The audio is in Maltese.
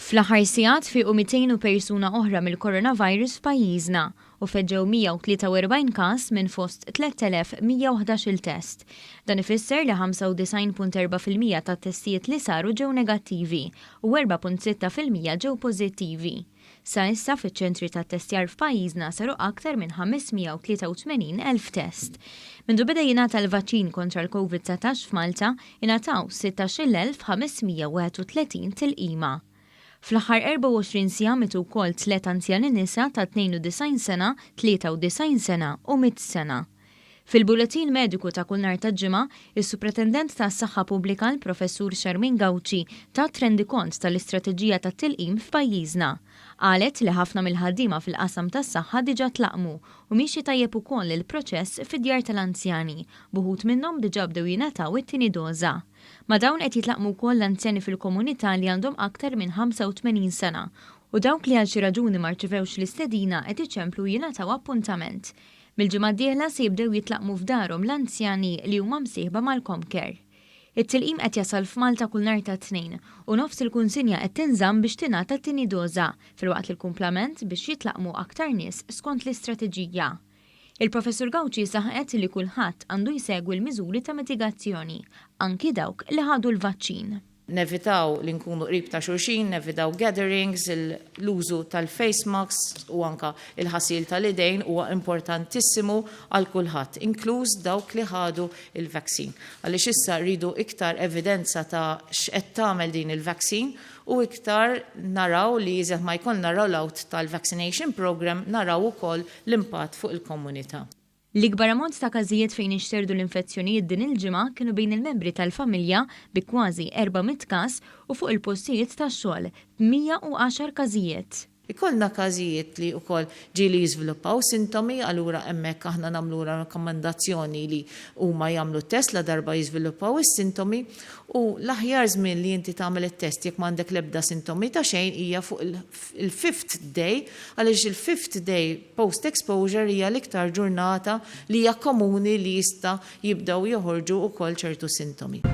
Fl-aħħar sigħat Fiequ Mitejn u persuna oħra mill-coronavirus f'pajjiżna u feġġew 143 każ minn fost 3111 test. Dan ifisser li 95.4% tat-testijiet li saru ġew negattivi u 4.6% ġew pożittivi. Sa issa fiċ-ċentri tat-testjar f'pajjiżna saru aktar minn 583,000 test. Mindu beda jingħata l-vaċċin kontra l-COVID-19 f'Malta, ngħataw 16,531 tilqima. Fl-aħħar 24 siegħa mitu wkoll tlieta anzjani nisa ta' 92 sena, 93 sena u 100 sena. Fil-bulettin mediku ta' kull nhar tal-ġimgħa, is-Supretendent tas-Saħħa Pubblika l-Professur Gawċi tat rendikont tal-istrateġija tat-tilqim f'pajjiżna. Qalet li ħafna mill-ħaddiema fil-qasam tas-saħħa diġà tlaqmu u mixi tajjeb ukoll il-proċess fid-djar tal-anzjani, buħud minnhom diġà bdew jingħataw it-tieni doża. Ma dawn qed jitlaqmu wkoll l-anzjani fil-komunità li għandhom aktar minn 85 sena u dawk li għal xi raġuni ma rċevewx l-istedina qed iċemplu jingħataw appuntament. Mill-ġimgħa d-dieħla se jibdew jitlaqmu f'darhom l-anzjani li huma msieħba mal-KONTRA. It-tilqim qed jasal f'Malta kull nhar ta' tnejn u nofs il-kunsinja qed tinżamm biex tingħata t-tieni doża filwaqt il-kumplament biex jitlaqmu aktar nies skont l-istrateġija. Il-Professur Gawċi saħqet li kulħadd għandu jsegwi l-miżuri ta' mitigazzjoni, anki dawk li ħadu l-vaċċin. Nevitaw li nkunu qrib ta' xulxin, nevitaw gatherings, l-użu tal-face masks u anka il-ħasil tal-idejn huwa importantissimu għal kulħadd, inkluż dawk li ħadu il-vaccine. Għaliex issa rridu iktar evidenza ta' x'qed tagħmel din il-vaccine u iktar naraw li iżjed ma jkollna rollout tal-vaccination program naraw ukoll l-impatt fuq il-komunità. L-ikbar ammont ta' każijiet fejn ixterdu l-infezzjonijiet din il-ġimgħa kienu bejn il-membri tal-familja bi kważi 400 każ u fuq il-postijiet tax-xogħol 110 każijiet. Ikollna każijiet li wkoll ġieli jiżviluppaw sintomi, allura hemmhekk aħna nagħmlu rakkomandazzjoni li huma jagħmlu test la darba jiżviluppaw is-sintomi u l-aħjar żmien li inti tagħmel it-test jekk m'għandek l-ebda sintomi ta' xejn hija fuq il-fifth day, għaliex il-fifth day post exposure hija l-iktar ġurnata li hija komuni li jista' jibdew joħorġu wkoll ċertu sintomi.